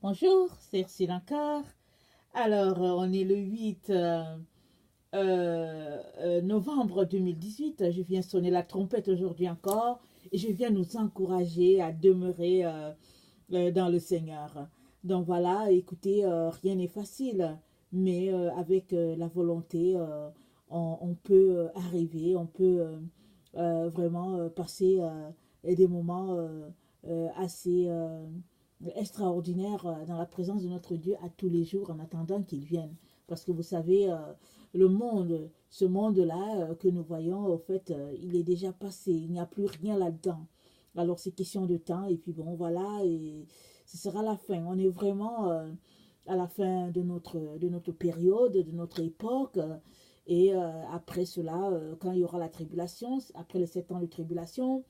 Bonjour, c'est Ursula encore. Alors, on est le 8 novembre 2018. Je viens sonner la trompette aujourd'hui encore et je viens nous encourager à demeurer dans le Seigneur. Donc voilà, écoutez, rien n'est facile, mais avec la volonté, on peut arriver, on peut vraiment passer des moments assez extraordinaires dans la présence de notre Dieu à tous les jours en attendant qu'il vienne. Parce que vous savez, le monde, ce monde-là que nous voyons, au fait, il est déjà passé, il n'y a plus rien là-dedans. Alors c'est question de temps et puis bon voilà, et ce sera la fin. On est vraiment à la fin de notre période, de notre époque. Et après cela, quand il y aura la tribulation, après les 7 ans de tribulation,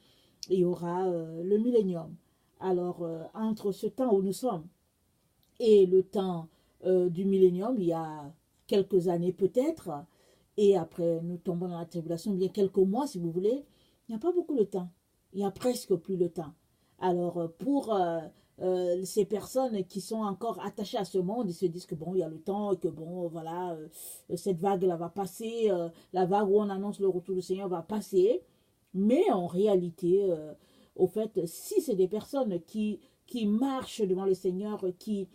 il y aura le millénium. Alors, entre ce temps où nous sommes et le temps du millénium, il y a quelques années peut-être, et après nous tombons dans la tribulation, bien quelques mois si vous voulez, il n'y a pas beaucoup de temps. Il n'y a presque plus de temps. Alors, pour ces personnes qui sont encore attachées à ce monde, ils se disent que bon, il y a le temps, et que bon, voilà, cette vague-là va passer, la vague où on annonce le retour du Seigneur va passer. Mais en réalité, au fait, si c'est des personnes qui marchent devant le Seigneur, qui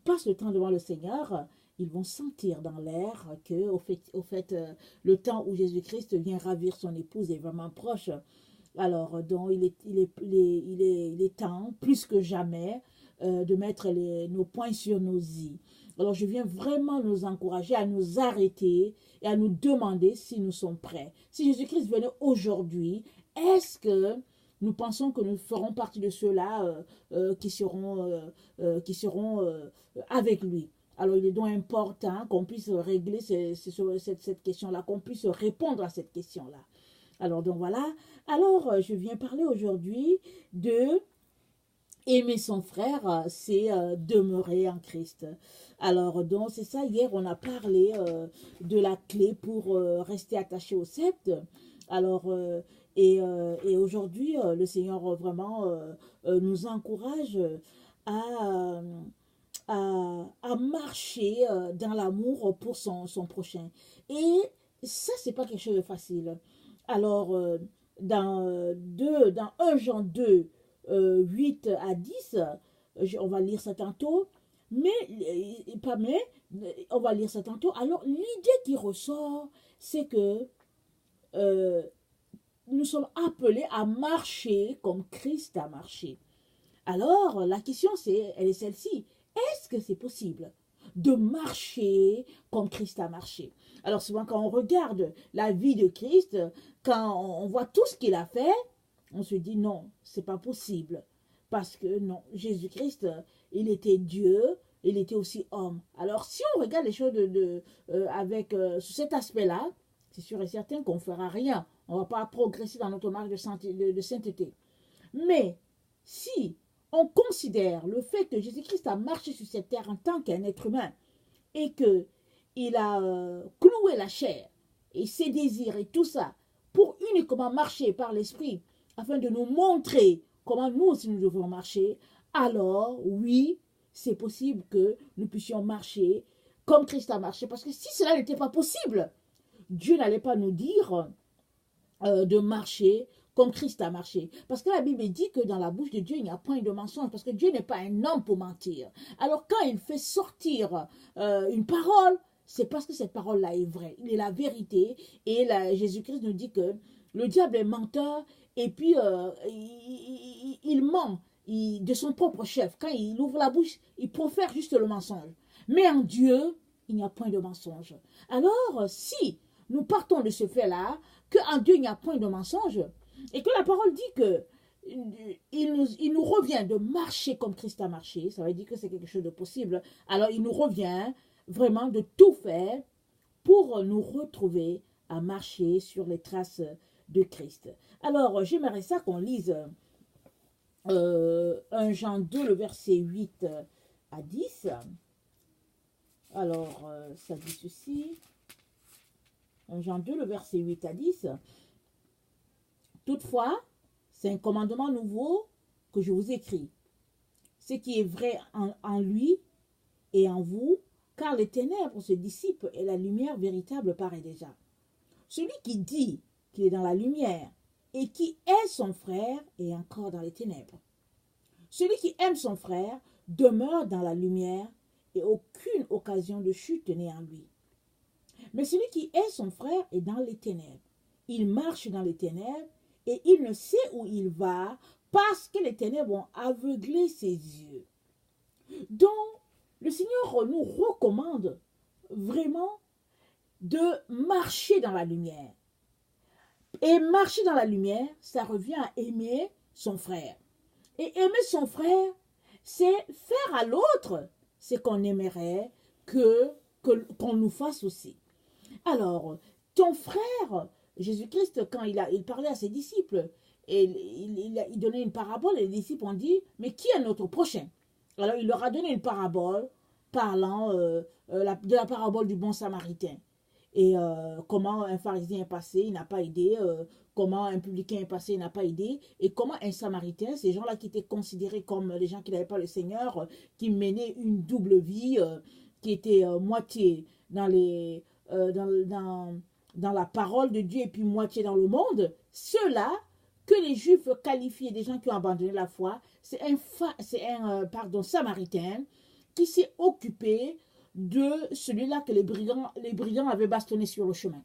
passent le temps devant le Seigneur, ils vont sentir dans l'air que, au fait le temps où Jésus-Christ vient ravir son épouse est vraiment proche. Alors, donc, il est temps, plus que jamais, de mettre nos points sur nos i. Alors, je viens vraiment nous encourager à nous arrêter et à nous demander si nous sommes prêts. Si Jésus-Christ venait aujourd'hui, est-ce que nous pensons que nous ferons partie de ceux-là qui seront avec lui? Alors, il est donc important qu'on puisse régler cette question-là, qu'on puisse répondre à cette question-là. Alors, donc voilà. Alors, je viens parler aujourd'hui de aimer son frère, c'est demeurer en Christ. Alors, donc, c'est ça. Hier, on a parlé de la clé pour rester attaché au sceptre. Alors, et aujourd'hui, le Seigneur vraiment nous encourage à, à marcher dans l'amour pour son prochain. Et ça, c'est pas quelque chose de facile. Alors, dans 1 Jean 2, 8 à 10, on va lire ça tantôt, mais, pas mais, on va lire ça tantôt. Alors, l'idée qui ressort, c'est que euh, nous sommes appelés à marcher comme Christ a marché. Alors, la question, elle est celle-ci. Est-ce que c'est possible de marcher comme Christ a marché? Alors, souvent, quand on regarde la vie de Christ, quand on voit tout ce qu'il a fait, on se dit non, c'est pas possible. Parce que non, Jésus-Christ, il était Dieu, il était aussi homme. Alors, si on regarde les choses avec sous cet aspect-là, c'est sûr et certain qu'on ne fera rien. On ne va pas progresser dans notre marche de sainteté. Mais si on considère le fait que Jésus-Christ a marché sur cette terre en tant qu'un être humain et que il a cloué la chair et ses désirs et tout ça pour uniquement marcher par l'esprit afin de nous montrer comment nous aussi nous devons marcher, alors oui, c'est possible que nous puissions marcher comme Christ a marché. Parce que si cela n'était pas possible, Dieu n'allait pas nous dire de marcher comme Christ a marché. Parce que la Bible dit que dans la bouche de Dieu, il n'y a point de mensonge, parce que Dieu n'est pas un homme pour mentir. Alors quand il fait sortir une parole, c'est parce que cette parole-là est vraie. Il est la vérité. Et Jésus-Christ nous dit que le diable est menteur, et puis il ment de son propre chef. Quand il ouvre la bouche, il profère juste le mensonge. Mais en Dieu, il n'y a point de mensonge. Alors, si nous partons de ce fait-là, qu'en Dieu il n'y a point de mensonge, et que la parole dit que il nous revient de marcher comme Christ a marché, ça veut dire que c'est quelque chose de possible, alors il nous revient vraiment de tout faire pour nous retrouver à marcher sur les traces de Christ. Alors, j'aimerais ça qu'on lise 1 Jean 2, le verset 8 à 10. Alors, ça dit ceci. 1 Jean 2, le verset 8 à 10. Toutefois, c'est un commandement nouveau que je vous écris. ce qui est vrai en lui et en vous, car les ténèbres se dissipent et la lumière véritable paraît déjà. Celui qui dit qu'il est dans la lumière et qui est son frère est encore dans les ténèbres. Celui qui aime son frère demeure dans la lumière et aucune occasion de chute n'est en lui. Mais celui qui est son frère est dans les ténèbres. Il marche dans les ténèbres et il ne sait où il va parce que les ténèbres ont aveuglé ses yeux. Donc, le Seigneur nous recommande vraiment de marcher dans la lumière. Et marcher dans la lumière, ça revient à aimer son frère. Et aimer son frère, c'est faire à l'autre ce qu'on aimerait qu'on nous fasse aussi. Alors, ton frère, Jésus-Christ, quand il parlait à ses disciples, et il donnait une parabole, et les disciples ont dit, mais qui est notre prochain? Alors, il leur a donné une parabole parlant de la parabole du bon samaritain. Et comment un pharisien est passé, il n'a pas aidé, comment un publicain est passé, il n'a pas aidé, et comment un samaritain, ces gens-là qui étaient considérés comme les gens qui n'avaient pas le Seigneur, qui menaient une double vie, qui étaient moitié dans la parole de Dieu et puis moitié dans le monde, ceux-là que les Juifs qualifiaient des gens qui ont abandonné la foi, c'est un samaritain qui s'est occupé de celui-là que les brigands avaient bastonné sur le chemin.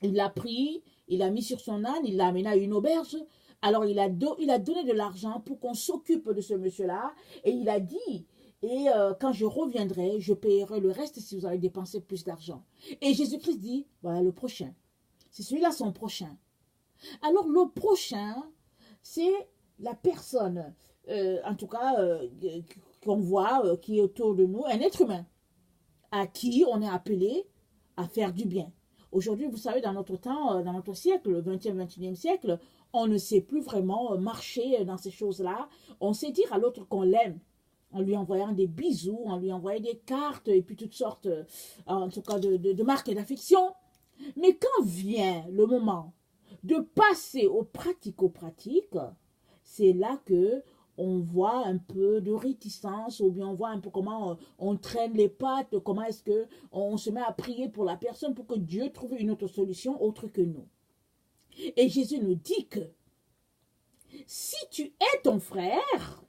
Il l'a pris, il l'a mis sur son âne, il l'a amené à une auberge. Alors il a donné de l'argent pour qu'on s'occupe de ce monsieur-là. Et il a dit, quand je reviendrai, je paierai le reste si vous avez dépensé plus d'argent. Et Jésus-Christ dit, voilà le prochain. C'est celui-là son prochain. Alors le prochain, c'est la personne, en tout cas, qu'on voit, qui est autour de nous, un être humain, à qui on est appelé à faire du bien. Aujourd'hui, vous savez, dans notre temps, dans notre siècle, le 20e, 21e siècle, on ne sait plus vraiment marcher dans ces choses-là. On sait dire à l'autre qu'on l'aime, en lui envoyant des bisous, en lui envoyant des cartes, et puis toutes sortes, en tout cas, de marques d'affection. Mais quand vient le moment de passer aux pratico-pratiques, c'est là que on voit un peu de réticence, ou bien on voit un peu comment on traîne les pattes, comment est-ce que on se met à prier pour la personne pour que Dieu trouve une autre solution autre que nous. Et Jésus nous dit que si tu es ton frère,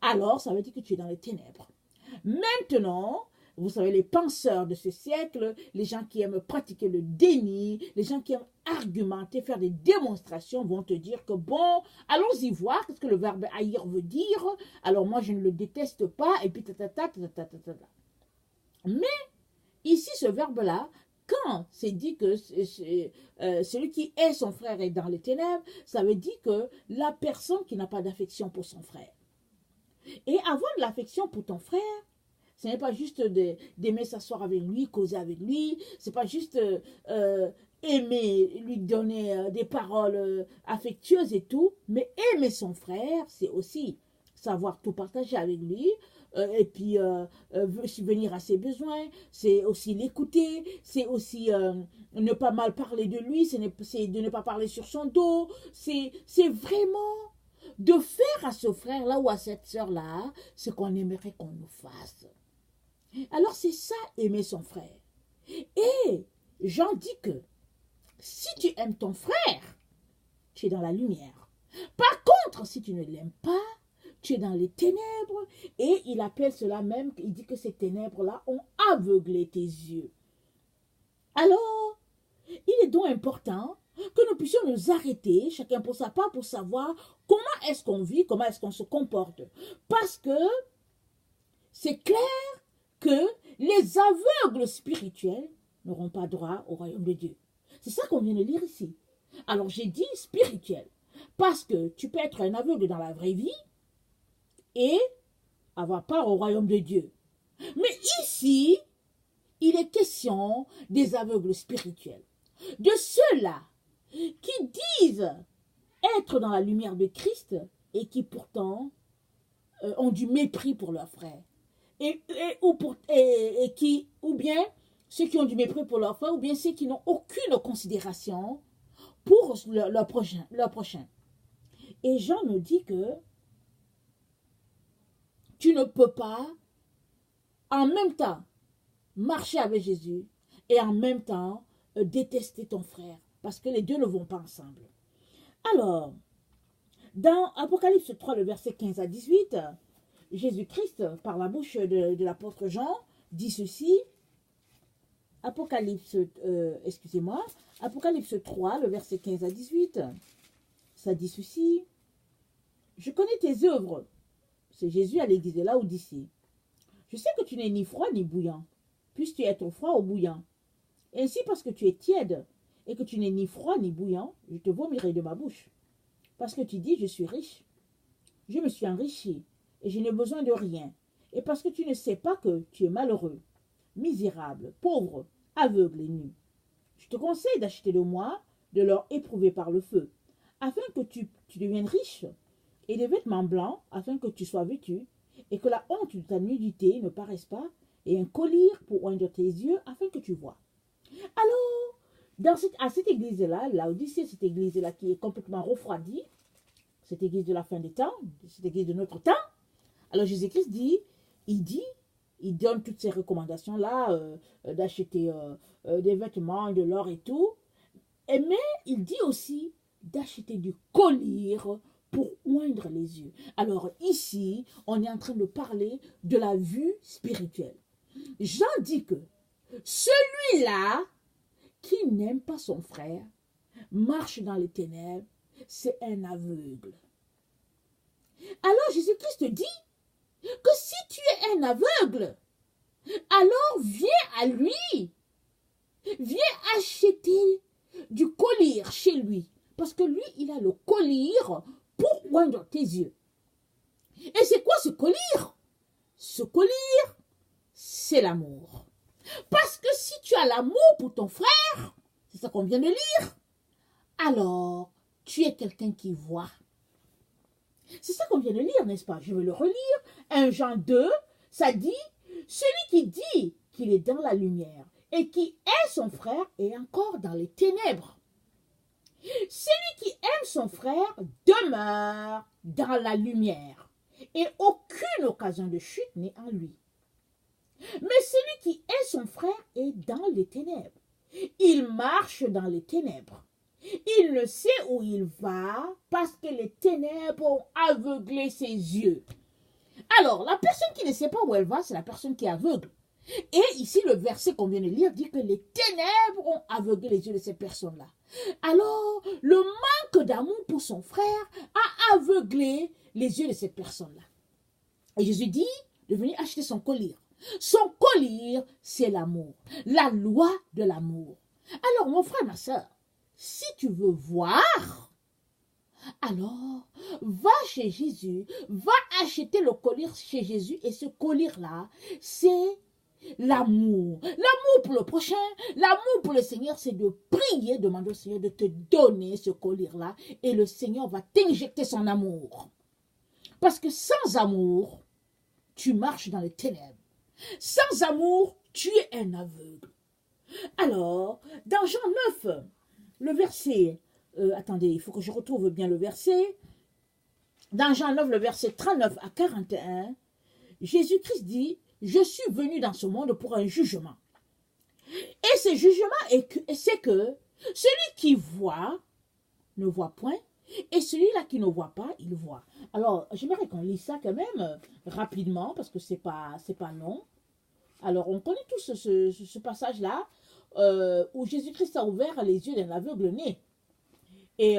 alors ça veut dire que tu es dans les ténèbres. Maintenant, vous savez, les penseurs de ce siècle, les gens qui aiment pratiquer le déni, les gens qui aiment argumenter, faire des démonstrations, vont te dire que bon, allons-y voir qu'est-ce que le verbe haïr veut dire. Alors moi, je ne le déteste pas, et puis Mais, ici, ce verbe-là, quand c'est dit que celui qui est son frère est dans les ténèbres, ça veut dire que la personne qui n'a pas d'affection pour son frère. Et avoir de l'affection pour ton frère, ce n'est pas juste d'aimer s'asseoir avec lui, causer avec lui. Ce n'est pas juste aimer, lui donner des paroles affectueuses et tout. Mais aimer son frère, c'est aussi savoir tout partager avec lui. Et puis subvenir à ses besoins. C'est aussi l'écouter. C'est aussi ne pas mal parler de lui. C'est de ne pas parler sur son dos. C'est vraiment de faire à ce frère-là ou à cette sœur-là ce qu'on aimerait qu'on nous fasse. Alors c'est ça, aimer son frère. Et Jean dit que si tu aimes ton frère, tu es dans la lumière. Par contre, si tu ne l'aimes pas, tu es dans les ténèbres. Et il appelle cela même, il dit que ces ténèbres-là ont aveuglé tes yeux. Alors, il est donc important que nous puissions nous arrêter, chacun pour sa part, pour savoir comment est-ce qu'on vit, comment est-ce qu'on se comporte. Parce que c'est clair que les aveugles spirituels n'auront pas droit au royaume de Dieu. C'est ça qu'on vient de lire ici. Alors j'ai dit spirituel, parce que tu peux être un aveugle dans la vraie vie et avoir part au royaume de Dieu. Mais ici, il est question des aveugles spirituels, de ceux-là qui disent être dans la lumière de Christ et qui pourtant ont du mépris pour leurs frères. Ou bien ceux qui ont du mépris pour leur frère, ou bien ceux qui n'ont aucune considération pour leur prochain. Et Jean nous dit que Tu ne peux pas en même temps marcher avec Jésus et en même temps détester ton frère. Parce que les deux ne vont pas ensemble. Alors, dans Apocalypse 3, le verset 15 à 18, Jésus-Christ, par la bouche de l'apôtre Jean, dit ceci. Apocalypse 3, le verset 15 à 18, ça dit ceci. Je connais tes œuvres. C'est Jésus à l'église de Laodicée. Je sais que tu n'es ni froid ni bouillant. Puisses-tu être froid ou bouillant. Ainsi, parce que tu es tiède et que tu n'es ni froid ni bouillant, je te vomirai de ma bouche. Parce que tu dis, je suis riche. Je me suis enrichi et je n'ai besoin de rien. Et parce que tu ne sais pas que tu es malheureux, misérable, pauvre, aveugle et nu. Je te conseille d'acheter de moi de l'or éprouvé par le feu, afin que tu deviennes riche, et des vêtements blancs, afin que tu sois vêtu, et que la honte de ta nudité ne paraisse pas, et un collier pour oindre tes yeux, afin que tu vois. Alors, à cette église-là, Laodicée, cette église-là qui est complètement refroidie, cette église de la fin des temps, cette église de notre temps, alors Jésus-Christ il donne toutes ces recommandations-là, d'acheter des vêtements, de l'or et tout, mais il dit aussi d'acheter du collier pour oindre les yeux. Alors ici, on est en train de parler de la vue spirituelle. Jean dit que celui-là qui n'aime pas son frère marche dans les ténèbres, c'est un aveugle. Alors Jésus-Christ dit que si tu es un aveugle, alors viens à lui, viens acheter du collier chez lui, parce que lui, il a le collier pour oindre tes yeux. Et c'est quoi ce collier? Ce collier, c'est l'amour. Parce que si tu as l'amour pour ton frère, c'est ça qu'on vient de lire, alors tu es quelqu'un qui voit. C'est ça qu'on vient de lire, n'est-ce pas? Je vais le relire. 1 Jean 2, ça dit, celui qui dit qu'il est dans la lumière et qui est son frère est encore dans les ténèbres. Celui qui aime son frère demeure dans la lumière et aucune occasion de chute n'est en lui. Mais celui qui est son frère est dans les ténèbres. Il marche dans les ténèbres. Il ne sait où il va parce que les ténèbres ont aveuglé ses yeux. Alors, la personne qui ne sait pas où elle va, c'est la personne qui est aveugle. Et ici, le verset qu'on vient de lire dit que les ténèbres ont aveuglé les yeux de cette personne-là. Alors, le manque d'amour pour son frère a aveuglé les yeux de cette personne-là. Et Jésus dit de venir acheter son collier. Son collier, c'est l'amour, la loi de l'amour. Alors, mon frère, ma soeur, si tu veux voir, alors va chez Jésus, va acheter le collier chez Jésus et ce collier-là, c'est l'amour. L'amour pour le prochain, l'amour pour le Seigneur, c'est de prier, demander au Seigneur de te donner ce collier-là et le Seigneur va t'injecter son amour. Parce que sans amour, tu marches dans les ténèbres. Sans amour, tu es un aveugle. Alors, dans Jean 9, le verset, attendez, il faut que je retrouve bien le verset. Dans Jean 9, le verset 39 à 41, Jésus-Christ dit, je suis venu dans ce monde pour un jugement. Et ce jugement, c'est que celui qui voit ne voit point, et celui-là qui ne voit pas, il voit. Alors, j'aimerais qu'on lise ça quand même rapidement, parce que c'est pas long. Alors, on connaît tous ce passage-là, où Jésus-Christ a ouvert les yeux d'un aveugle né. Et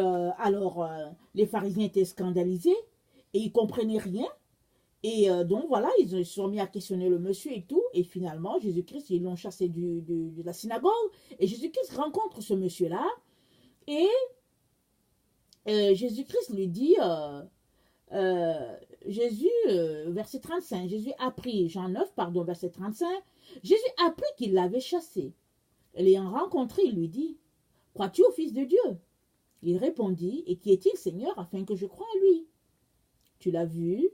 les pharisiens étaient scandalisés, et ils ne comprenaient rien. Et donc, voilà, ils se sont mis à questionner le monsieur et tout. Et finalement, Jésus-Christ, ils l'ont chassé de la synagogue. Et Jésus-Christ rencontre ce monsieur-là. Et Jésus-Christ lui dit, verset 35, Jésus apprit, Jean 9, pardon, verset 35, Jésus apprit qu'il l'avait chassé. L'ayant rencontré, il lui dit, crois-tu au Fils de Dieu? Il répondit, et qui est-il, Seigneur, afin que je croie en lui? Tu l'as vu,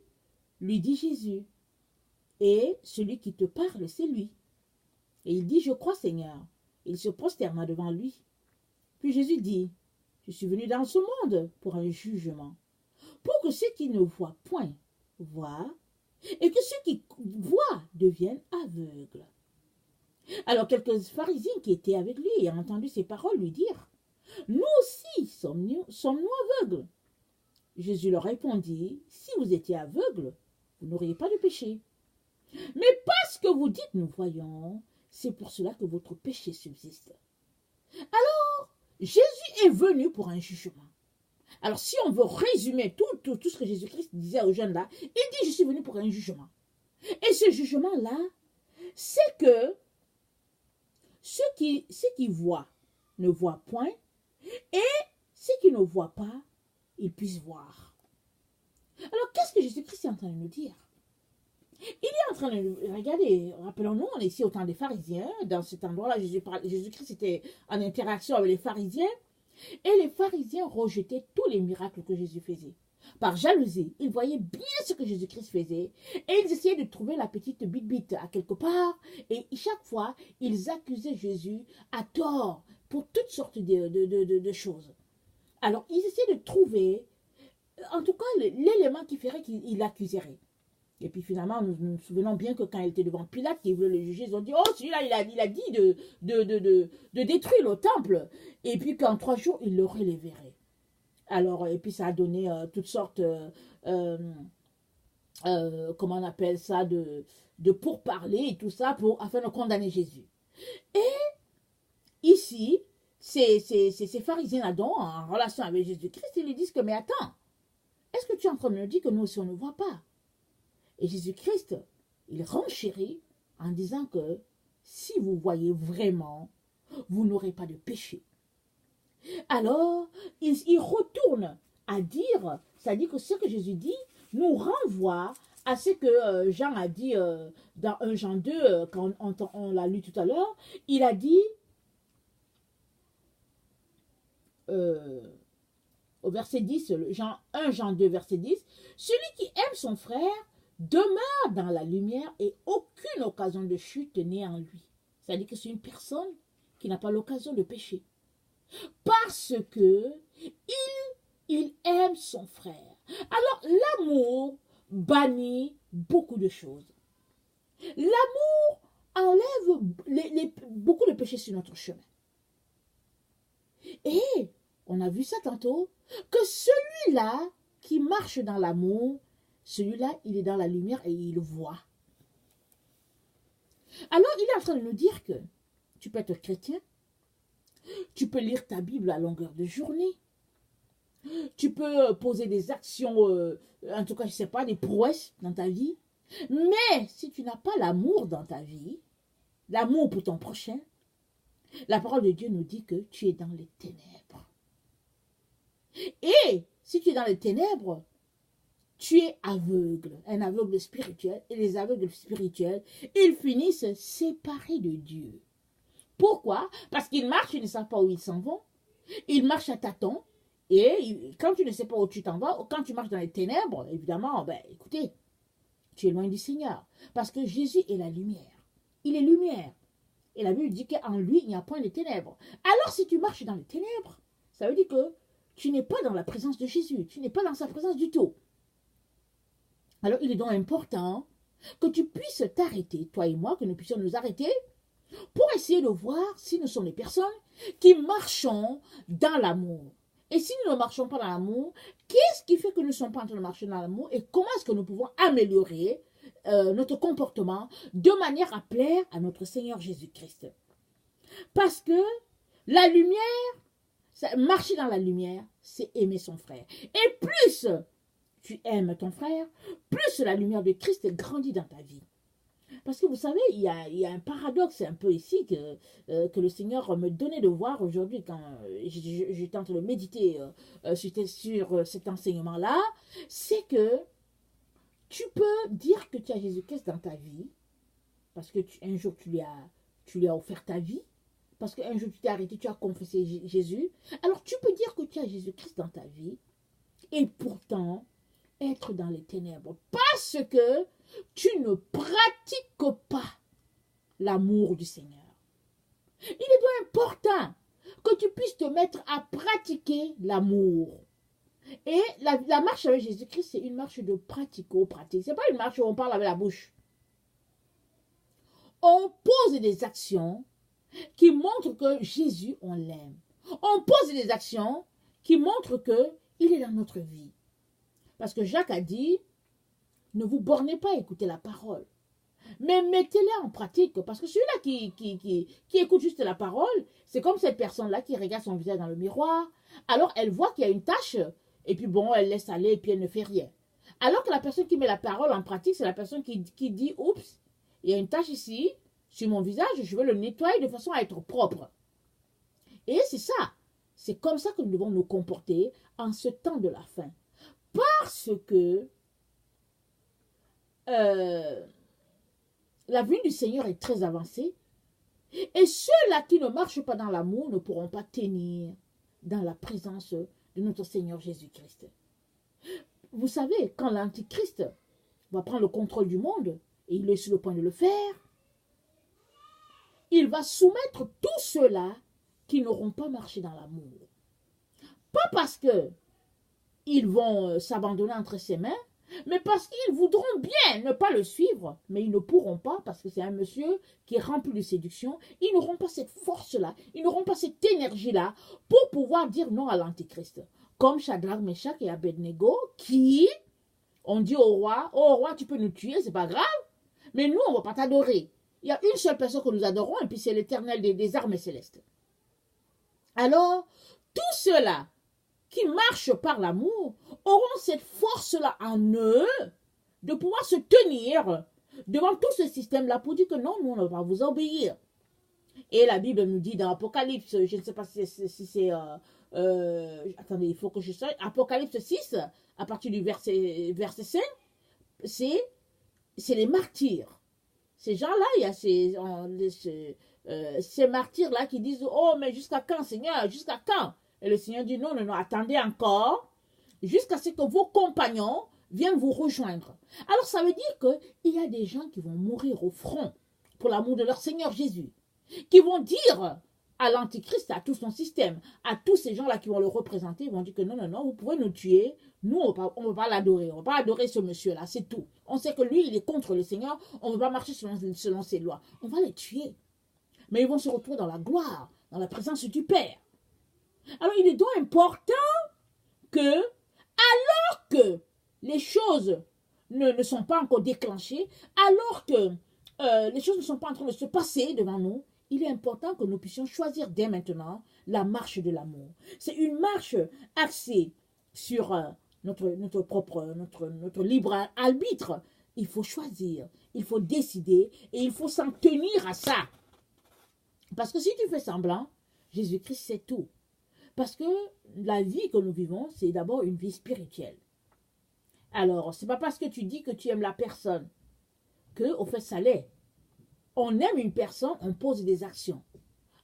lui dit Jésus, et celui qui te parle, c'est lui. Et il dit, je crois, Seigneur. Il se prosterna devant lui. Puis Jésus dit, je suis venu dans ce monde pour un jugement, pour que ceux qui ne voient point voient, et que ceux qui voient deviennent aveugles. Alors quelques pharisiens qui étaient avec lui ayant entendu ces paroles lui dirent, nous aussi sommes-nous aveugles? Jésus leur répondit, si vous étiez aveugles, vous n'auriez pas de péché. Mais parce que vous dites nous voyons, c'est pour cela que votre péché subsiste. Alors, Jésus est venu pour un jugement. Alors, si on veut résumer tout ce que Jésus-Christ disait aux jeunes là, il dit, je suis venu pour un jugement. Et ce jugement-là, c'est que ceux qui voient ne voient point, et ceux qui ne voient pas, ils puissent voir. Alors, qu'est-ce que Jésus-Christ est en train de nous dire? Il est en train de... Regardez, rappelons-nous, on est ici au temps des pharisiens. Dans cet endroit-là, Jésus-Christ était en interaction avec les pharisiens. Et les pharisiens rejetaient tous les miracles que Jésus faisait. Par jalousie, ils voyaient bien ce que Jésus-Christ faisait. Et ils essayaient de trouver la petite bite à quelque part. Et chaque fois, ils accusaient Jésus à tort pour toutes sortes de choses. Alors, ils essayaient de trouver, en tout cas, l'élément qui ferait qu'il l'accuserait. Et puis finalement, nous nous souvenons bien que quand il était devant Pilate, qui voulait le juger, ils ont dit, oh, celui-là, il a dit de détruire le temple. Et puis qu'en 3 jours, il le relèverait. Alors, et puis ça a donné toutes sortes, comment on appelle ça, de pourparlers et tout ça, afin de condamner Jésus. Et ici, ces pharisiens-là, en relation avec Jésus-Christ, ils lui disent que, mais attends, est-ce que tu es en train de nous dire que nous aussi, on ne voit pas? Et Jésus-Christ, il renchérit en disant que si vous voyez vraiment, vous n'aurez pas de péché. Alors, il retourne à dire, c'est-à-dire que ce que Jésus dit nous renvoie à ce que Jean a dit dans 1 Jean 2, quand on l'a lu tout à l'heure. Il a dit, au verset 10, 1 Jean 2, verset 10, « Celui qui aime son frère demeure dans la lumière et aucune occasion de chute n'est en lui. » C'est-à-dire que c'est une personne qui n'a pas l'occasion de pécher. Parce que il aime son frère. Alors l'amour bannit beaucoup de choses. L'amour enlève beaucoup de péchés sur notre chemin. Et on a vu ça tantôt, que celui-là qui marche dans l'amour, celui-là, il est dans la lumière et il voit. Alors, il est en train de nous dire que tu peux être chrétien, tu peux lire ta Bible à longueur de journée, tu peux poser des actions, en tout cas, je ne sais pas, des prouesses dans ta vie, mais si tu n'as pas l'amour dans ta vie, l'amour pour ton prochain, la parole de Dieu nous dit que tu es dans les ténèbres. Et si tu es dans les ténèbres, tu es aveugle, un aveugle spirituel. Et les aveugles spirituels, ils finissent séparés de Dieu. Pourquoi? Parce qu'ils marchent, ils ne savent pas où ils s'en vont. Ils marchent à tâtons. Et quand tu ne sais pas où tu t'en vas, quand tu marches dans les ténèbres, évidemment, écoutez, tu es loin du Seigneur. Parce que Jésus est la lumière. Il est lumière. Et la Bible dit qu'en lui, il n'y a point de ténèbres. Alors si tu marches dans les ténèbres, ça veut dire que tu n'es pas dans la présence de Jésus. Tu n'es pas dans sa présence du tout. Alors, il est donc important que tu puisses t'arrêter, toi et moi, que nous puissions nous arrêter pour essayer de voir si nous sommes des personnes qui marchons dans l'amour. Et si nous ne marchons pas dans l'amour, qu'est-ce qui fait que nous ne sommes pas en train de marcher dans l'amour et comment est-ce que nous pouvons améliorer notre comportement de manière à plaire à notre Seigneur Jésus-Christ? Parce que la lumière, marcher dans la lumière, c'est aimer son frère. Et plus tu aimes ton frère, plus la lumière de Christ grandit dans ta vie. Parce que vous savez, il y a un paradoxe un peu ici que le Seigneur me donnait de voir aujourd'hui quand j'étais en train de méditer sur cet enseignement-là, c'est que tu peux dire que tu as Jésus-Christ dans ta vie, parce que un jour tu lui as offert ta vie, parce qu'un jour tu t'es arrêté, tu as confessé Jésus. Alors tu peux dire que tu as Jésus-Christ dans ta vie, et pourtant être dans les ténèbres, parce que tu ne pratiques pas l'amour du Seigneur. Il est donc important que tu puisses te mettre à pratiquer l'amour. Et la marche avec Jésus-Christ, c'est une marche de pratico-pratique. Ce n'est pas une marche où on parle avec la bouche. On pose des actions qui montrent que Jésus, on l'aime. On pose des actions qui montrent qu'il est dans notre vie. Parce que Jacques a dit, ne vous bornez pas à écouter la parole, mais mettez-la en pratique. Parce que celui-là qui écoute juste la parole, c'est comme cette personne-là qui regarde son visage dans le miroir. Alors, elle voit qu'il y a une tache, et puis bon, elle laisse aller, et puis elle ne fait rien. Alors que la personne qui met la parole en pratique, c'est la personne qui dit, oups, il y a une tache ici, sur mon visage, je vais le nettoyer de façon à être propre. Et c'est ça. C'est comme ça que nous devons nous comporter en ce temps de la fin. Parce que la venue du Seigneur est très avancée. Et ceux-là qui ne marchent pas dans l'amour ne pourront pas tenir dans la présence de notre Seigneur Jésus-Christ. Vous savez, quand l'Antichrist va prendre le contrôle du monde, et il est sur le point de le faire, il va soumettre tous ceux-là qui n'auront pas marché dans l'amour. Pas parce qu'ils vont s'abandonner entre ses mains, mais parce qu'ils voudront bien ne pas le suivre, mais ils ne pourront pas parce que c'est un monsieur qui est rempli de séduction. Ils n'auront pas cette force-là, ils n'auront pas cette énergie-là pour pouvoir dire non à l'Antichrist. Comme Shadrach, Meshach et Abednego qui ont dit au roi, tu peux nous tuer, c'est pas grave, mais nous, on ne va pas t'adorer. Il y a une seule personne que nous adorons, et puis c'est l'Éternel des armées célestes. Alors, tous ceux-là qui marchent par l'amour auront cette force-là en eux de pouvoir se tenir devant tout ce système-là pour dire que non, nous, on ne va pas vous obéir. Et la Bible nous dit dans Apocalypse, je ne sais pas si c'est... attendez, il faut que je sache. Apocalypse 6, à partir du verset 5, c'est les martyrs. Ces gens-là, il y a ces martyrs-là qui disent « Oh, mais jusqu'à quand, Seigneur? Jusqu'à quand ?» Et le Seigneur dit « Non, non, non, attendez encore, jusqu'à ce que vos compagnons viennent vous rejoindre. » Alors, ça veut dire qu'il y a des gens qui vont mourir au front pour l'amour de leur Seigneur Jésus, qui vont dire à l'Antichrist, à tout son système, à tous ces gens-là qui vont le représenter, ils vont dire que non, non, non, vous pouvez nous tuer, nous, on ne va pas l'adorer, on ne va pas adorer ce monsieur-là, c'est tout. On sait que lui, il est contre le Seigneur, on ne va pas marcher selon ses lois. On va les tuer. Mais ils vont se retrouver dans la gloire, dans la présence du Père. Alors, il est donc important que, alors que les choses ne sont pas encore déclenchées, alors que les choses ne sont pas en train de se passer devant nous, il est important que nous puissions choisir dès maintenant la marche de l'amour. C'est une marche axée sur notre libre arbitre. Il faut choisir, il faut décider et il faut s'en tenir à ça. Parce que si tu fais semblant, Jésus-Christ c'est tout. Parce que la vie que nous vivons, c'est d'abord une vie spirituelle. Alors, ce n'est pas parce que tu dis que tu aimes la personne que, au fait, ça l'est. On aime une personne, on pose des actions.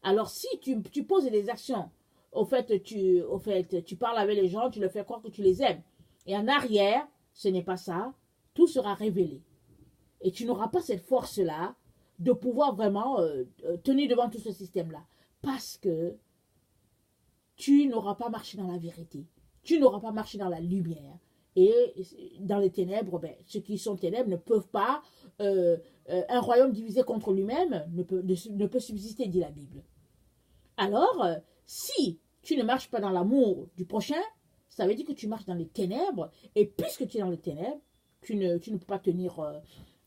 Alors, si tu poses des actions, au fait, tu parles avec les gens, tu leur fais croire que tu les aimes. Et en arrière, ce n'est pas ça. Tout sera révélé. Et tu n'auras pas cette force-là de pouvoir vraiment tenir devant tout ce système-là. Parce que tu n'auras pas marché dans la vérité. Tu n'auras pas marché dans la lumière. Et dans les ténèbres, ceux qui sont ténèbres ne peuvent pas... un royaume divisé contre lui-même ne peut subsister, dit la Bible. Alors, si tu ne marches pas dans l'amour du prochain, ça veut dire que tu marches dans les ténèbres. Et puisque tu es dans les ténèbres, tu ne peux pas tenir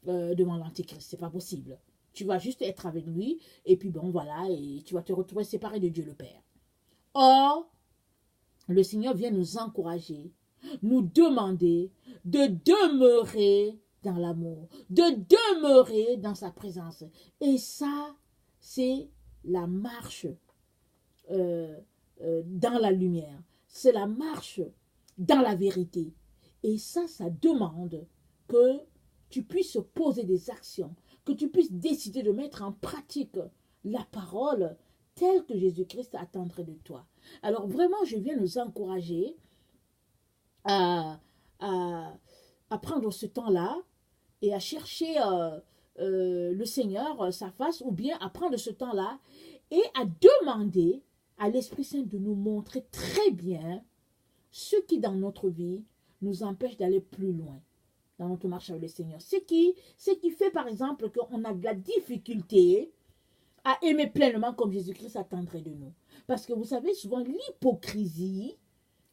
devant l'Antichrist. C'est pas possible. Tu vas juste être avec lui. Et puis bon, voilà. Et tu vas te retrouver séparé de Dieu le Père. Or, le Seigneur vient nous encourager, nous demander de demeurer dans l'amour, de demeurer dans sa présence. Et ça, c'est la marche dans la lumière. C'est la marche dans la vérité. Et ça demande que tu puisses poser des actions, que tu puisses décider de mettre en pratique la parole telle que Jésus-Christ attendrait de toi. Alors vraiment, je viens nous encourager à prendre ce temps-là et à chercher le Seigneur, sa face, ou bien à prendre ce temps-là et à demander à l'Esprit Saint de nous montrer très bien ce qui dans notre vie nous empêche d'aller plus loin dans notre marche avec le Seigneur. Ce qui fait par exemple qu'on a de la difficulté à aimer pleinement comme Jésus-Christ attendrait de nous. Parce que vous savez, souvent l'hypocrisie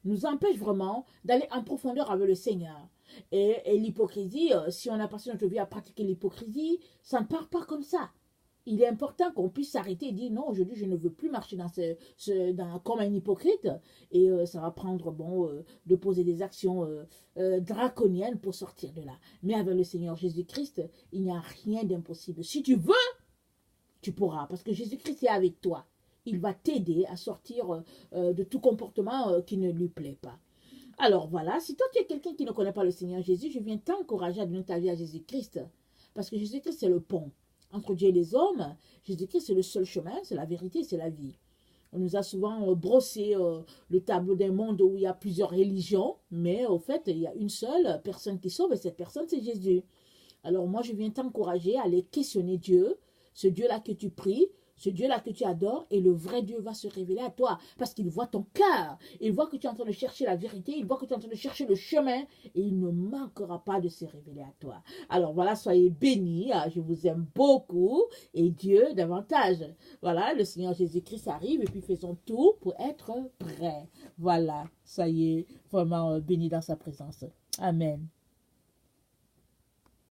nous empêche vraiment d'aller en profondeur avec le Seigneur. Et l'hypocrisie, si on a passé notre vie à pratiquer l'hypocrisie, ça ne part pas comme ça. Il est important qu'on puisse s'arrêter et dire non, aujourd'hui je ne veux plus marcher comme un hypocrite. Et ça va prendre, de poser des actions draconiennes pour sortir de là. Mais avec le Seigneur Jésus-Christ, il n'y a rien d'impossible. Si tu veux, tu pourras. Parce que Jésus-Christ est avec toi. Il va t'aider à sortir de tout comportement qui ne lui plaît pas. Alors voilà, si toi tu es quelqu'un qui ne connaît pas le Seigneur Jésus, je viens t'encourager à donner ta vie à Jésus-Christ. Parce que Jésus-Christ c'est le pont entre Dieu et les hommes. Jésus-Christ c'est le seul chemin, c'est la vérité, c'est la vie. On nous a souvent brossé le tableau d'un monde où il y a plusieurs religions, mais au fait il y a une seule personne qui sauve et cette personne c'est Jésus. Alors moi je viens t'encourager à aller questionner Dieu, ce Dieu-là que tu pries, ce Dieu-là que tu adores, et le vrai Dieu va se révéler à toi. Parce qu'il voit ton cœur. Il voit que tu es en train de chercher la vérité. Il voit que tu es en train de chercher le chemin. Et il ne manquera pas de se révéler à toi. Alors voilà, soyez bénis. Je vous aime beaucoup. Et Dieu davantage. Voilà, le Seigneur Jésus-Christ arrive. Et puis faisons tout pour être prêts. Voilà, soyez vraiment bénis dans sa présence. Amen.